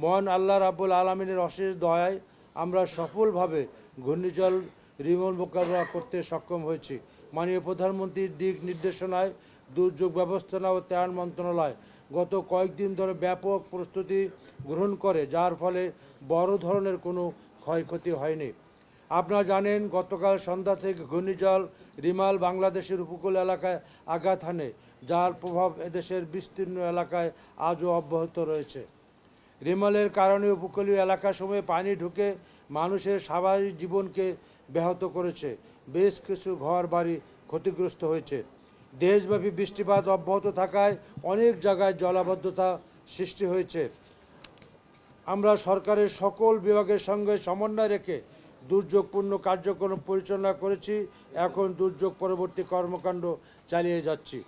মহান আল্লাহ রাব্বুল আলামিনের অশেষ দয়ায় আমরা সফলভাবে ঘূর্ণিঝড় রিমন মোকাবিলা করতে সক্ষম হয়েছি। মাননীয় প্রধানমন্ত্রীর দিক নির্দেশনায় দুর্যোগ ব্যবস্থাপনা ও ত্রাণ মন্ত্রণালয় গত কয়েকদিন ধরে ব্যাপক প্রস্তুতি গ্রহণ করে, যার ফলে বড় ধরনের কোনো ক্ষয়ক্ষতি হয়নি। আপনারা জানেন, গতকাল সন্ধ্যা থেকে ঘূর্ণিঝড় রিমাল বাংলাদেশের উপকূল এলাকায় আঘাত হানে, যার প্রভাব এদেশের বিস্তীর্ণ এলাকায় আজও অব্যাহত রয়েছে। রিমালের কারণে উপকূলীয় এলাকাসমূহে পানি ঢুকে মানুষের স্বাভাবিক জীবনকে ব্যাহত করেছে। বেশ কিছু ঘর বাড়ি ক্ষতিগ্রস্ত হয়েছে। দেশব্যাপী বৃষ্টিপাত অব্যাহত থাকায় অনেক জায়গায় জলাবদ্ধতা সৃষ্টি হয়েছে। আমরা সরকারের সকল বিভাগের সঙ্গে সমন্বয় রেখে দুর্যোগপূর্ণ কার্যক্রম পরিচালনা করেছি। এখন দুর্যোগ পরবর্তী কর্মকাণ্ড চালিয়ে যাচ্ছি।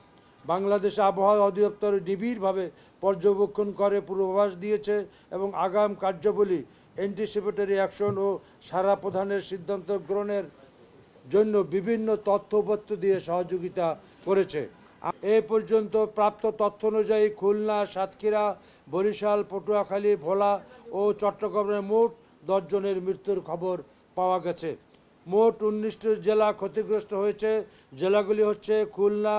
বাংলাদেশ আবহাওয়া অধিদপ্তর নিবিড়ভাবে পর্যবেক্ষণ করে পূর্বাভাস দিয়েছে এবং আগাম কার্যাবলী, অ্যান্টিসিপেটরি অ্যাকশন ও সারা প্রধানের সিদ্ধান্ত গ্রহণের জন্য বিভিন্ন তথ্যপত্র দিয়ে সহযোগিতা করেছে। এ পর্যন্ত প্রাপ্ত তথ্য অনুযায়ী খুলনা, সাতক্ষীরা, বরিশাল, পটুয়াখালী, ভোলা ও চট্টগ্রামের মোট 10 জনের মৃত্যুর খবর পাওয়া গেছে। মোট 19টি জেলা ক্ষতিগ্রস্ত হয়েছে। জেলাগুলি হচ্ছে খুলনা,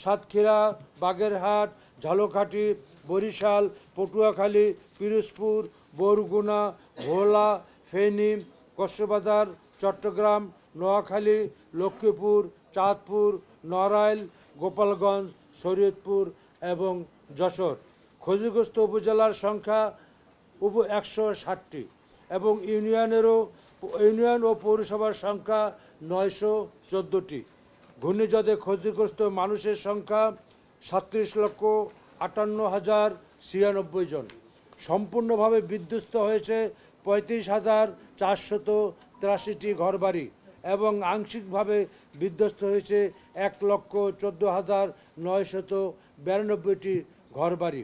সাতক্ষীরা, বাগেরহাট, ঝালকাঠি, বরিশাল, পটুয়াখালী, পিরোজপুর, বরগুনা, ভোলা, ফেনী, কক্সবাজার, চট্টগ্রাম, নোয়াখালী, লক্ষ্মীপুর, চাঁদপুর, নড়াইল, গোপালগঞ্জ, শরীয়তপুর এবং যশোর। ক্ষতিগ্রস্ত উপজেলার সংখ্যা 160টি এবং ইউনিয়ন ও পৌরসভার সংখ্যা 914টি। ঘূর্ণিঝড়ে ক্ষতিগ্রস্ত মানুষের সংখ্যা 37,58,096 জন। সম্পূর্ণভাবে বিধ্বস্ত হয়েছে 35,483টি ঘরবাড়ি এবং আংশিকভাবে বিধ্বস্ত হয়েছে 1,14,992টি ঘরবাড়ি।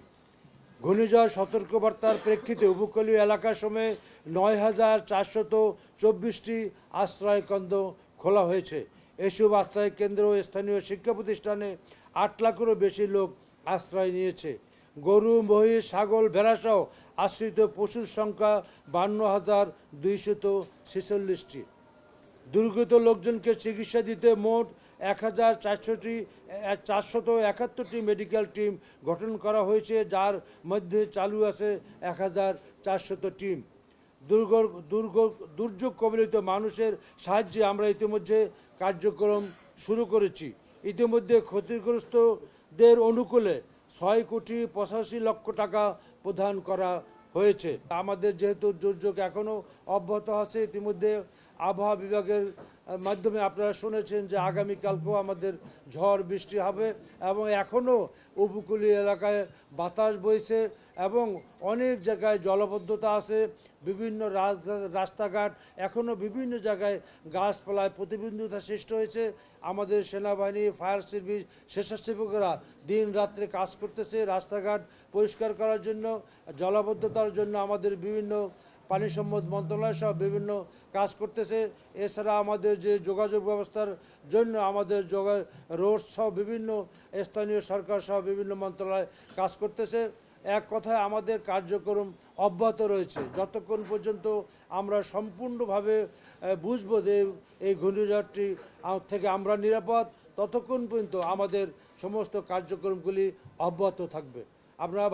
ঘূর্ণিঝড় সতর্কবার্তার প্রেক্ষিতে উপকূলীয় এলাকাসমূহে 9,424টি আশ্রয়কেন্দ্র খোলা হয়েছে। এসব আশ্রয়কেন্দ্র ও স্থানীয় শিক্ষা প্রতিষ্ঠানে 8 লাখেরও বেশি লোক আশ্রয় নিয়েছে। গরু, মহিষ, ছাগল, ভেড়াসহ আশ্রিত পশুর সংখ্যা 52,246টি। দুর্গত লোকজনকে চিকিৎসা দিতে মোট 1,471টি মেডিকেল টিম গঠন করা হয়েছে, যার মধ্যে চালু আছে 1,400 টিম। দুর্যোগ কবলিত মানুষের সাহায্যে আমরা ইতিমধ্যে কার্যক্রম শুরু করেছি। ইতিমধ্যে ক্ষতিগ্রস্তদের অনুকূলে 6,85,00,000 টাকা প্রদান করা হয়েছে। আমাদের যেহেতু দুর্যোগ এখনও অব্যাহত আছে, ইতিমধ্যে আবহাওয়া বিভাগের মাধ্যমে আপনারা শুনেছেন যে আগামীকালকেও আমাদের ঝড় বৃষ্টি হবে এবং এখনও উপকূলীয় এলাকায় বাতাস বইছে এবং অনেক জায়গায় জলাবদ্ধতা আছে। বিভিন্ন রাস্তাঘাট এখনও বিভিন্ন জায়গায় গাছপালায় প্রতিবন্ধকতা সৃষ্টি হয়েছে। আমাদের সেনাবাহিনী, ফায়ার সার্ভিস, স্বেচ্ছাসেবকরা দিন রাত্রে কাজ করতেছে রাস্তাঘাট পরিষ্কার করার জন্য। জলাবদ্ধতার জন্য আমাদের বিভিন্ন পানি সম্পদ মন্ত্রণালয় সহ বিভিন্ন কাজ করতেছে। এছাড়া আমাদের যে যোগাযোগ ব্যবস্থার জন্য আমাদের রোড সহ বিভিন্ন স্থানীয় সরকার সহ বিভিন্ন মন্ত্রণালয় কাজ করতেছে। এক কথায় আমাদের কার্যক্রম অব্যাহত রয়েছে যতক্ষণ পর্যন্ত আমরা সম্পূর্ণভাবে বুঝবো যে এই ঘূর্ণিঝড়টি থেকে আমরা নিরাপদ, ততক্ষণ পর্যন্ত আমাদের সমস্ত কার্যক্রমগুলি অব্যাহত থাকবে। আপনারা